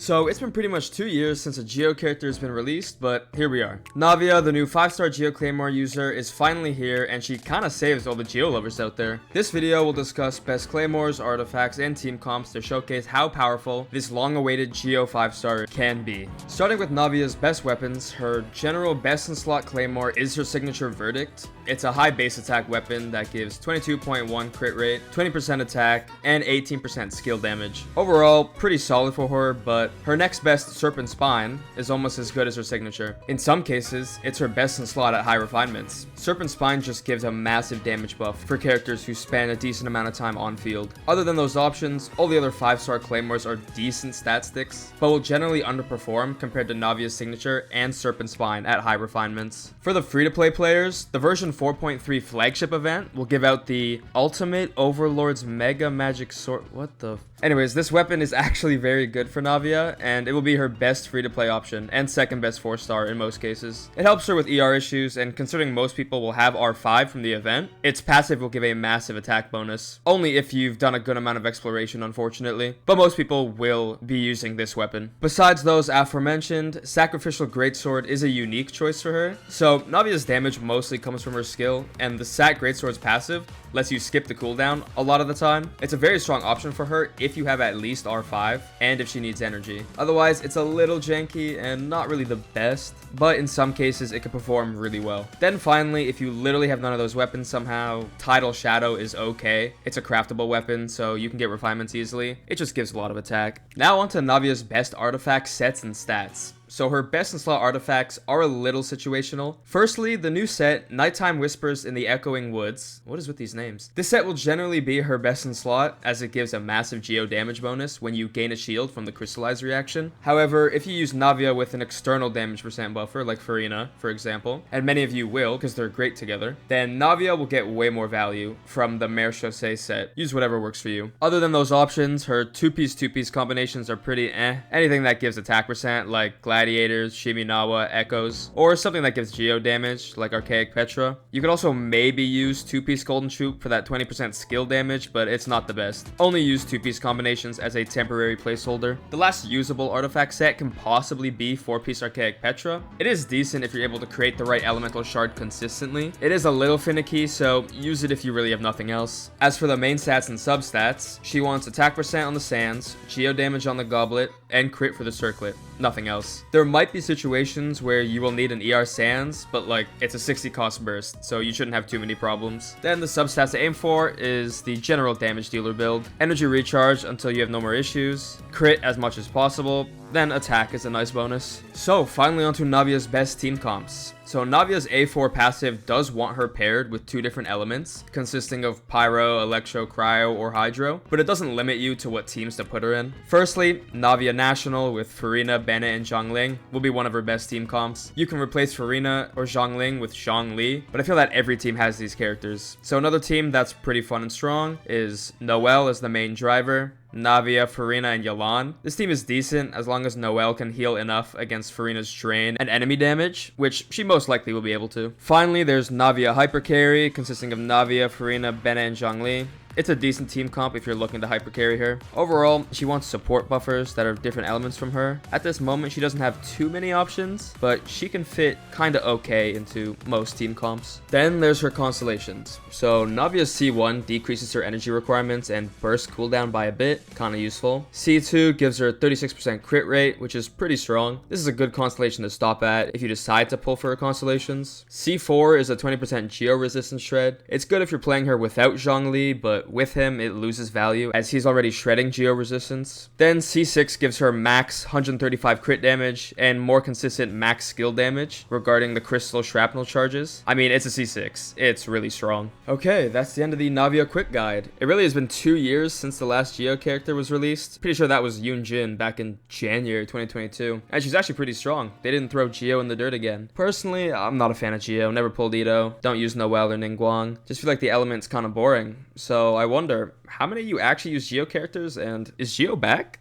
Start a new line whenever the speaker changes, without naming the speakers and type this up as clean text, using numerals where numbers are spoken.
So it's been pretty much 2 years since a GEO character has been released, but here we are. Navia, the new 5-star GEO Claymore user, is finally here, and she kinda saves all the GEO lovers out there. This video will discuss best claymores, artifacts, and team comps to showcase how powerful this long-awaited GEO 5-star can be. Starting with Navia's best weapons, her general best in slot claymore is her signature Verdict. It's a high base attack weapon that gives 22.1 crit rate, 20% attack, and 18% skill damage. Overall, pretty solid for her, but her next best, Serpent Spine, is almost as good as her signature. In some cases, it's her best in slot at high refinements. Serpent Spine just gives a massive damage buff for characters who spend a decent amount of time on field. Other than those options, all the other 5-star claymores are decent stat sticks, but will generally underperform compared to Navia's signature and Serpent Spine at high refinements. For the free-to-play players, the version 4.3 flagship event will give out the Ultimate Overlord's Mega Magic Sword. What the? Anyways, this weapon is actually very good for Navia, and it will be her best free-to-play option, and second best 4-star in most cases. It helps her with ER issues, and considering most people will have R5 from the event, its passive will give a massive attack bonus. Only if you've done a good amount of exploration, unfortunately. But most people will be using this weapon. Besides those aforementioned, Sacrificial Greatsword is a unique choice for her. So, Navia's damage mostly comes from her skill, and the Sac Greatsword's passive lets you skip the cooldown a lot of the time. It's a very strong option for her if you have at least R5 and if she needs energy. Otherwise, it's a little janky and not really the best, but in some cases it can perform really well. Then finally, if you literally have none of those weapons somehow, Tidal Shadow is okay. It's a craftable weapon, so you can get refinements easily. It just gives a lot of attack. Now onto Navia's best artifact sets and stats. So her best in slot artifacts are a little situational. Firstly, the new set, Nighttime Whispers in the Echoing Woods. What is with these names? This set will generally be her best in slot, as it gives a massive GEO damage bonus when you gain a shield from the Crystallize reaction. However, if you use Navia with an external damage percent buffer, like Farina, for example, and many of you will, because they're great together, then Navia will get way more value from the Mare Chaussee set. Use whatever works for you. Other than those options, her 2-piece combinations are pretty eh. Anything that gives attack percent, like Gladiators, Shiminawa, Echoes, or something that gives Geo damage, like Archaic Petra. You could also maybe use 2-piece Golden Troop for that 20% skill damage, but it's not the best. Only use 2-piece combinations as a temporary placeholder. The last usable artifact set can possibly be 4-piece Archaic Petra. It is decent if you're able to create the right elemental shard consistently. It is a little finicky, so use it if you really have nothing else. As for the main stats and substats, she wants attack percent on the Sands, Geo damage on the Goblet, and crit for the Circlet. Nothing else. There might be situations where you will need an ER Sands, but like, it's a 60 cost burst, so you shouldn't have too many problems. Then the substats to aim for is the general damage dealer build, energy recharge until you have no more issues, crit as much as possible, then attack is a nice bonus. So finally onto Navia's best team comps. So Navia's A4 passive does want her paired with 2 different elements, consisting of Pyro, Electro, Cryo, or Hydro, but it doesn't limit you to what teams to put her in. Firstly, Navia National with Farina, Bennett, and Zhongling will be one of her best team comps. You can replace Farina or Zhongling with Zhongli, but I feel that every team has these characters. So another team that's pretty fun and strong is Noelle as the main driver, Navia, Farina, and Yalan. This team is decent as long as Noelle can heal enough against Farina's drain and enemy damage, which she most likely will be able to. Finally, there's Navia Hyper Carry, consisting of Navia, Farina, Bennett, and Zhongli. It's a decent team comp if you're looking to hyper carry her. Overall, she wants support buffers that are different elements from her. At this moment, she doesn't have too many options, but she can fit kinda okay into most team comps. Then there's her Constellations. So Navia's C1 decreases her energy requirements and burst cooldown by a bit, kinda useful. C2 gives her 36% crit rate, which is pretty strong. This is a good constellation to stop at if you decide to pull for her Constellations. C4 is a 20% Geo resistance shred. It's good if you're playing her without Zhongli, but with him it loses value as he's already shredding Geo resistance. Then C6 gives her max 135 crit damage and more consistent max skill damage regarding the crystal shrapnel charges. I mean, it's a C6. It's really strong. Okay, that's the end of the Navia quick guide. It really has been 2 years since the last Geo character was released. Pretty sure that was Yoon Jin back in January 2022. And she's actually pretty strong. They didn't throw Geo in the dirt again. Personally, I'm not a fan of Geo. Never pulled Ito. Don't use Noelle or Ningguang. Just feel like the element's kind of boring. So I wonder, how many of you actually use Geo characters, and is Geo back?